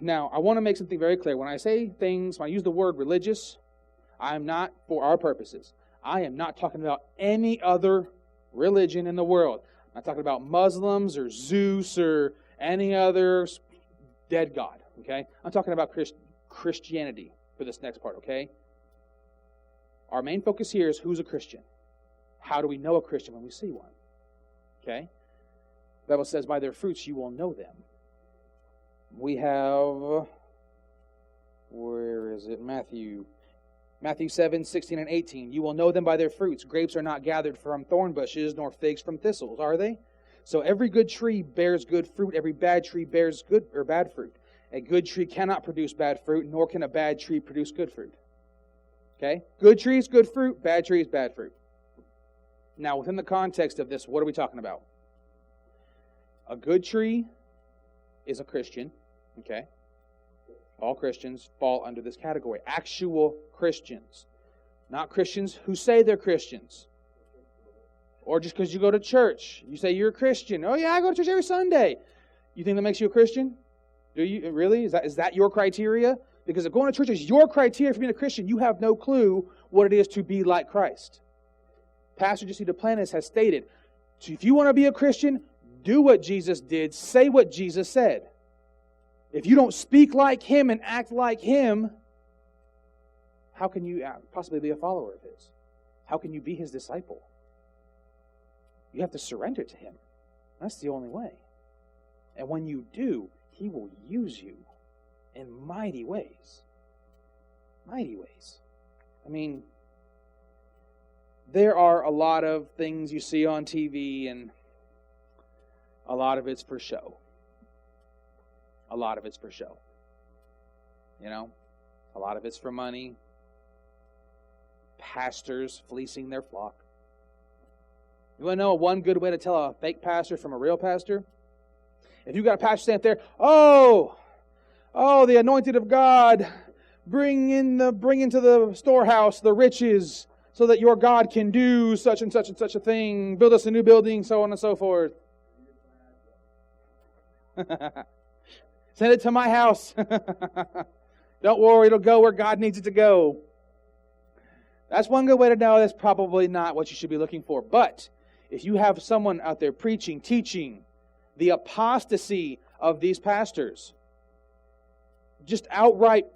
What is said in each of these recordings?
Now, I want to make something very clear. When I say things, when I use the word religious, I'm not, for our purposes, I am not talking about any other religion in the world. I'm not talking about Muslims or Zeus or any other dead god, okay? I'm talking about Christianity for this next part, okay? Our main focus here is who's a Christian. How do we know a Christian when we see one? Okay? The Bible says, by their fruits you will know them. We have, where is it? Matthew 7, 16 and 18. You will know them by their fruits. Grapes are not gathered from thorn bushes, nor figs from thistles, are they? So every good tree bears good fruit. Every bad tree bears good or bad fruit. A good tree cannot produce bad fruit, nor can a bad tree produce good fruit. Okay? Good trees, good fruit. Bad trees, bad fruit. Now, within the context of this, what are we talking about? A good tree is a Christian. Okay? All Christians fall under this category. Actual Christians. Not Christians who say they're Christians. Or just because you go to church. You say you're a Christian. Oh yeah, I go to church every Sunday. You think that makes you a Christian? Do you? Really? Is that your criteria? Because if going to church is your criteria for being a Christian, you have no clue what it is to be like Christ. Pastor Jesse Duplantis has stated, if you want to be a Christian, do what Jesus did. Say what Jesus said. If you don't speak like Him and act like Him, how can you possibly be a follower of His? How can you be His disciple? You have to surrender to Him. That's the only way. And when you do, He will use you in mighty ways. Mighty ways. I mean, there are a lot of things you see on TV, and a lot of it's for show. A lot of it's for show. You know? A lot of it's for money. Pastors fleecing their flock. You want to know one good way to tell a fake pastor from a real pastor? If you got a pastor stand there, oh, the anointed of God, bring into the storehouse the riches, so that your God can do such and such and such a thing, build us a new building, so on and so forth. Send it to my house. Don't worry, it'll go where God needs it to go. That's one good way to know that's probably not what you should be looking for. But if you have someone out there preaching, teaching the apostasy of these pastors, just outright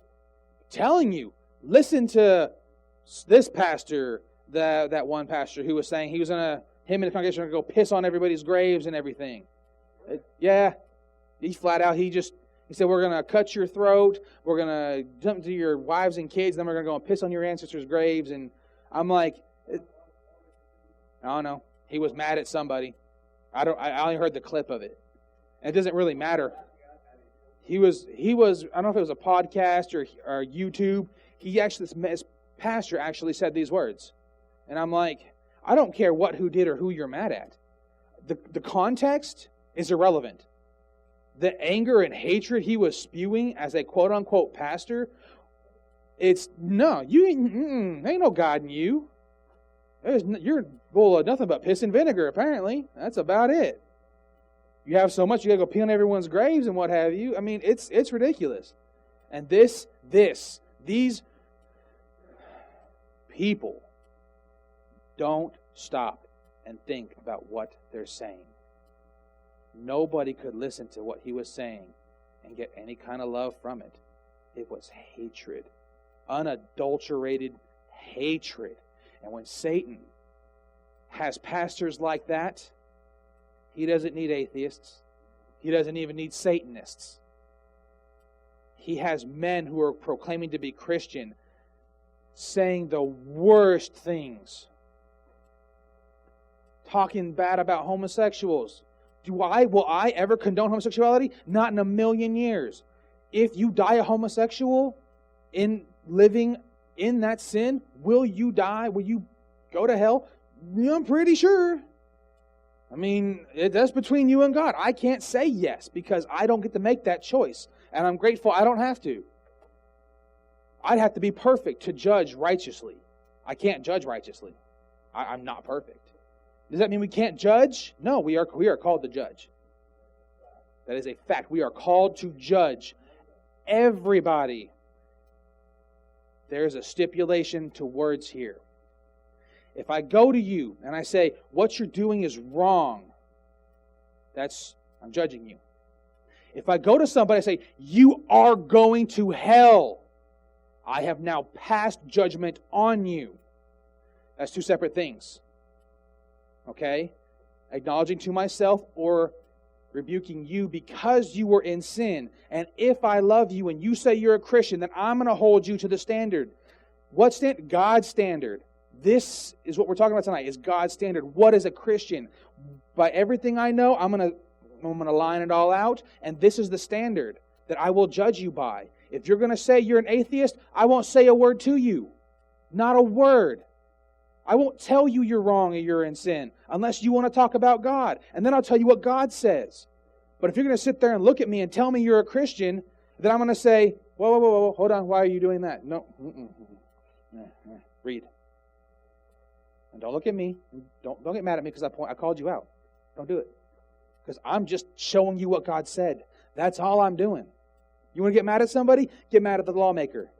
telling you, listen to this pastor, that one pastor who was saying him and the congregation are going to go piss on everybody's graves and everything. Yeah, he flat out, he said, we're going to cut your throat, we're going to jump to your wives and kids, then we're going to go and piss on your ancestors' graves. And I'm like, I don't know. He was mad at somebody. I only heard the clip of it. And it doesn't really matter. He was, I don't know if it was a podcast or YouTube. This pastor actually said these words. And I'm like, I don't care who did or who you're mad at. The context is irrelevant. The anger and hatred he was spewing as a quote-unquote pastor, ain't no God in you. You're full of nothing but piss and vinegar, apparently. That's about it. You have so much, you gotta go pee on everyone's graves and what have you. I mean, it's ridiculous. And these people don't stop and think about what they're saying. Nobody could listen to what he was saying and get any kind of love from it. It was hatred. Unadulterated hatred. And when Satan has pastors like that, he doesn't need atheists. He doesn't even need Satanists. He has men who are proclaiming to be Christian, saying the worst things. Talking bad about homosexuals. Will I ever condone homosexuality? Not in a million years. If you die a homosexual in living in that sin, will you die? Will you go to hell? Yeah, I'm pretty sure. I mean, that's between you and God. I can't say yes because I don't get to make that choice. And I'm grateful I don't have to. I'd have to be perfect to judge righteously. I can't judge righteously. I'm not perfect. Does that mean we can't judge? No, we are called to judge. That is a fact. We are called to judge everybody. There's a stipulation to words here. If I go to you and I say, what you're doing is wrong, I'm judging you. If I go to somebody and say, you are going to hell, I have now passed judgment on you. That's two separate things. Okay? Acknowledging to myself or rebuking you because you were in sin. And if I love you and you say you're a Christian, then I'm going to hold you to the standard. What standard? God's standard. This is what we're talking about tonight, is God's standard. What is a Christian? By everything I know, I'm going to line it all out, and this is the standard that I will judge you by. If you're going to say you're an atheist, I won't say a word to you. Not a word. I won't tell you you're wrong or you're in sin unless you want to talk about God. And then I'll tell you what God says. But if you're going to sit there and look at me and tell me you're a Christian, then I'm going to say, whoa, hold on, why are you doing that? No. Read. And don't look at me. Don't get mad at me because I called you out. Don't do it. Because I'm just showing you what God said. That's all I'm doing. You want to get mad at somebody? Get mad at the lawmaker.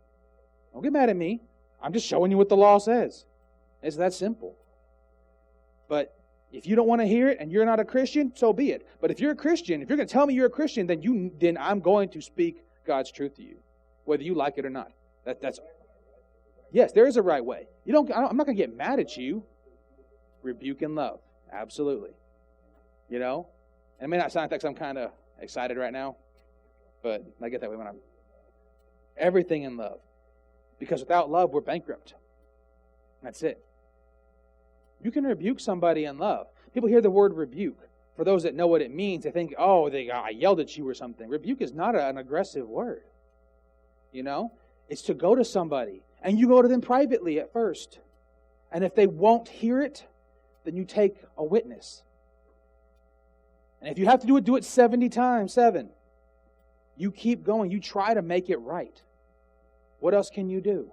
Don't get mad at me. I'm just showing you what the law says. It's that simple. But if you don't want to hear it and you're not a Christian, so be it. But if you're a Christian, if you're going to tell me you're a Christian, then I'm going to speak God's truth to you, whether you like it or not. That's yes, there is a right way. I'm not going to get mad at you. Rebuke and love, absolutely. You know, and it may not sound like I'm kind of excited right now, but I get that way when I'm everything in love, because without love we're bankrupt. That's it. You can rebuke somebody in love. People hear the word rebuke. For those that know what it means, they think, I yelled at you or something. Rebuke is not an aggressive word. You know, it's to go to somebody. And you go to them privately at first. And if they won't hear it, then you take a witness. And if you have to do it 70 times, 7. You keep going. You try to make it right. What else can you do?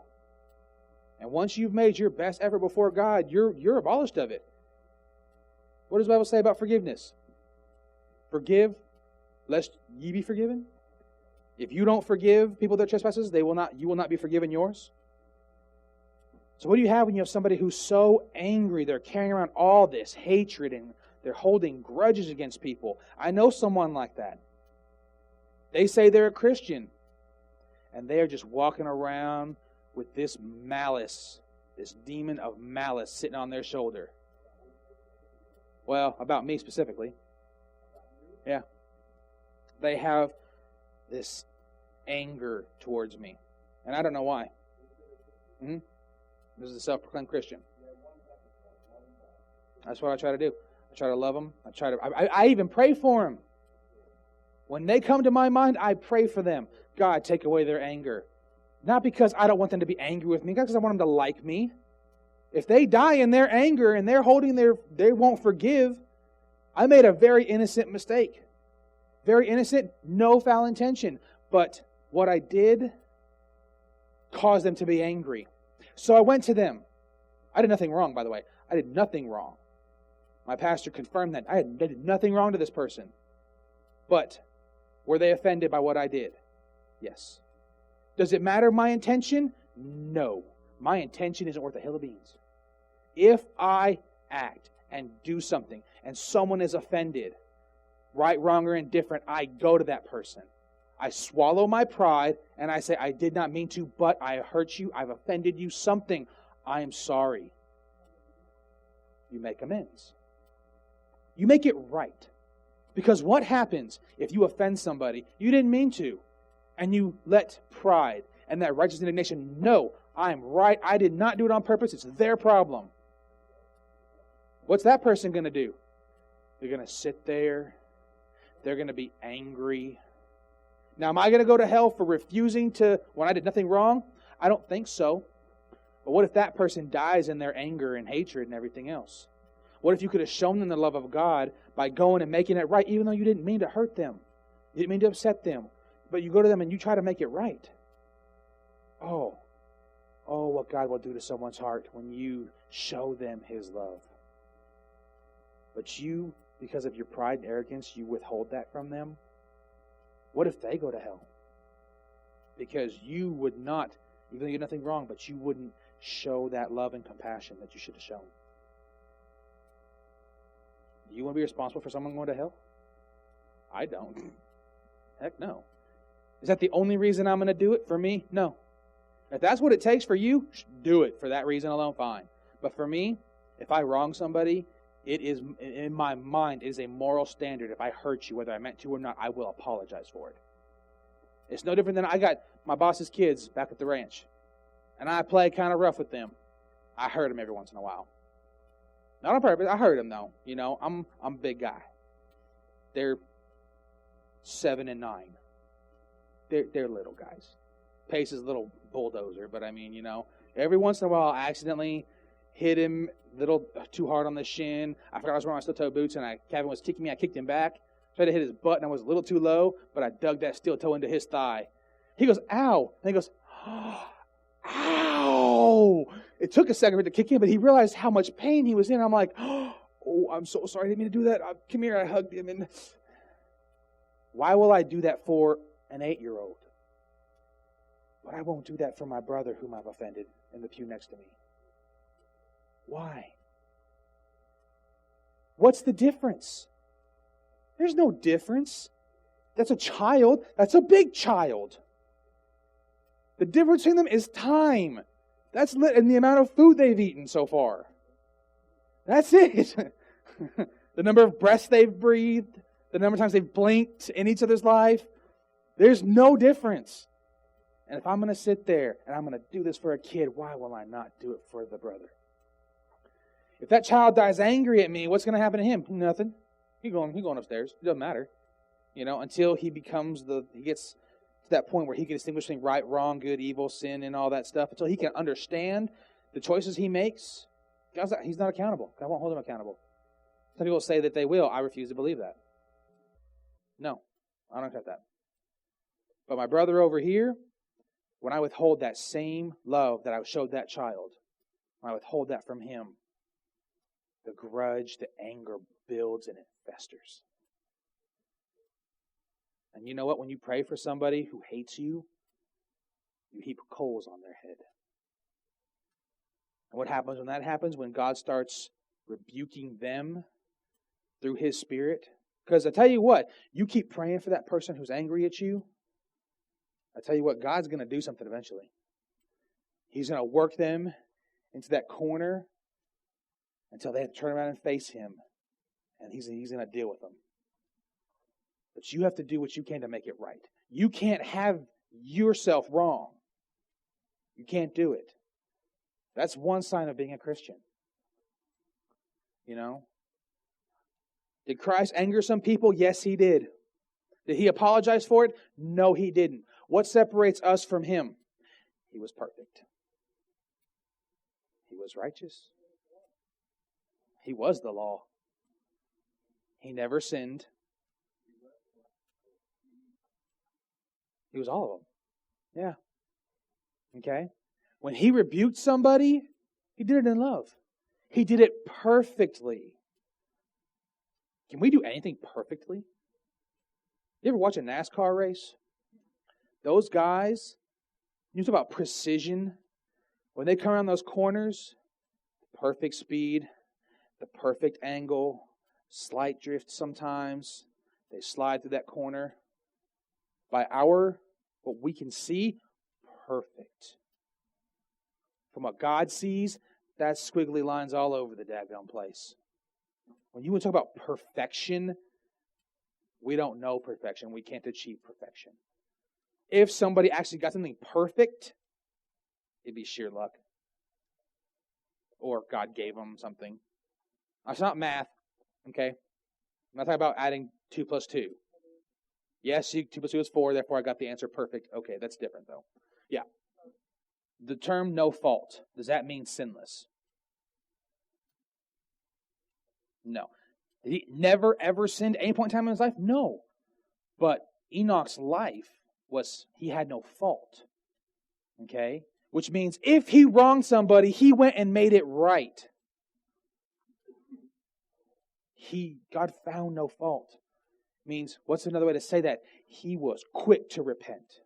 And once you've made your best effort before God, you're abolished of it. What does the Bible say about forgiveness? Forgive, lest ye be forgiven. If you don't forgive people their trespasses, you will not be forgiven yours. So what do you have when you have somebody who's so angry, they're carrying around all this hatred and they're holding grudges against people? I know someone like that. They say they're a Christian, and they are just walking around with this malice, this demon of malice sitting on their shoulder. Well, about me specifically. Yeah. They have this anger towards me, and I don't know why. This is a self-proclaimed Christian. That's what I try to do. I try to love them. I even pray for them. When they come to my mind, I pray for them. God, take away their anger. Not because I don't want them to be angry with me, not because I want them to like me. If they die in their anger and they won't forgive, I made a very innocent mistake. Very innocent, no foul intention. But what I did caused them to be angry. So I went to them. I did nothing wrong, by the way. I did nothing wrong. My pastor confirmed that. I did nothing wrong to this person. But were they offended by what I did? Yes. Does it matter my intention? No. My intention isn't worth a hill of beans. If I act and do something and someone is offended, right, wrong, or indifferent, I go to that person. I swallow my pride and I say, I did not mean to, but I hurt you, I've offended you, something. I am sorry. You make amends. You make it right. Because what happens if you offend somebody you didn't mean to, and you let pride and that righteous indignation, no, I'm right, I did not do it on purpose, it's their problem. What's that person going to do? They're going to sit there. They're going to be angry. Now, am I going to go to hell for refusing to, when I did nothing wrong? I don't think so. But what if that person dies in their anger and hatred and everything else? What if you could have shown them the love of God by going and making it right, even though you didn't mean to hurt them? You didn't mean to upset them. But you go to them and you try to make it right. Oh, what God will do to someone's heart when you show them His love. But you, because of your pride and arrogance, you withhold that from them. What if they go to hell? because you would not, even though you did nothing wrong, but you wouldn't show that love and compassion that you should have shown. Do you want to be responsible for someone going to hell? I don't. Heck no. Is that the only reason I'm going to do it for me? No. If that's what it takes for you, do it for that reason alone, fine. But for me, if I wrong somebody, it is, in my mind, it is a moral standard. If I hurt you, whether I meant to or not, I will apologize for it. It's no different than I got my boss's kids back at the ranch, and I play kind of rough with them. I hurt them every once in a while. Not on purpose. I hurt them though. You know, I'm a big guy. They're 7 and 9. They're little guys. Pace is a little bulldozer, but I mean, you know, every once in a while I accidentally hit him a little too hard on the shin. I forgot I was wearing my steel-toe boots, and Kevin was kicking me. I kicked him back. Tried to hit his butt, and I was a little too low, but I dug that steel toe into his thigh. He goes, ow. And he goes, oh, ow. It took a second for it to kick in, but he realized how much pain he was in. I'm like, oh, I'm so sorry. I didn't mean to do that. Come here. I hugged him. And why will I do that for an 8-year-old? But I won't do that for my brother whom I've offended in the pew next to me. Why? What's the difference? There's no difference. That's a child. That's a big child. The difference between them is time. That's and the amount of food they've eaten so far. That's it. The number of breaths they've breathed, the number of times they've blinked in each other's life. There's no difference. And if I'm going to sit there and I'm going to do this for a kid, why will I not do it for the brother? If that child dies angry at me, what's going to happen to him? Nothing. He's going upstairs. It doesn't matter. You know, until he gets to that point where he can distinguish between right, wrong, good, evil, sin, and all that stuff. Until he can understand the choices he makes, he's not accountable. God won't hold him accountable. Some people say that they will. I refuse to believe that. No, I don't accept that. But my brother over here, when I withhold that same love that I showed that child, when I withhold that from him, the grudge, the anger builds and it festers. And you know what? When you pray for somebody who hates you, you heap coals on their head. And what happens when that happens? When God starts rebuking them through His Spirit. Because I tell you what, you keep praying for that person who's angry at you, I tell you what, God's going to do something eventually. He's going to work them into that corner until they have to turn around and face Him. And He's going to deal with them. But you have to do what you can to make it right. You can't have yourself wrong. You can't do it. That's one sign of being a Christian. You know? Did Christ anger some people? Yes, He did. Did He apologize for it? No, He didn't. What separates us from Him? He was perfect. He was righteous. He was the law. He never sinned. He was all of them. Yeah. Okay? When He rebuked somebody, He did it in love. He did it perfectly. Can we do anything perfectly? You ever watch a NASCAR race? Those guys, you talk about precision. When they come around those corners, perfect speed, the perfect angle, slight drift sometimes. They slide through that corner. By what we can see, perfect. From what God sees, that's squiggly lines all over the daggone place. When you want to talk about perfection, we don't know perfection. We can't achieve perfection. If somebody actually got something perfect, it'd be sheer luck. Or God gave them something. It's not math, okay? I'm not talking about adding 2 plus 2. Yes, 2 plus 2 is 4, therefore I got the answer perfect. Okay, that's different though. Yeah. The term no fault, does that mean sinless? No. Did he never ever sinned at any point in time in his life? No. But Enoch's life he had no fault. Okay? Which means if he wronged somebody, he went and made it right. God found no fault. Means, what's another way to say that? He was quick to repent.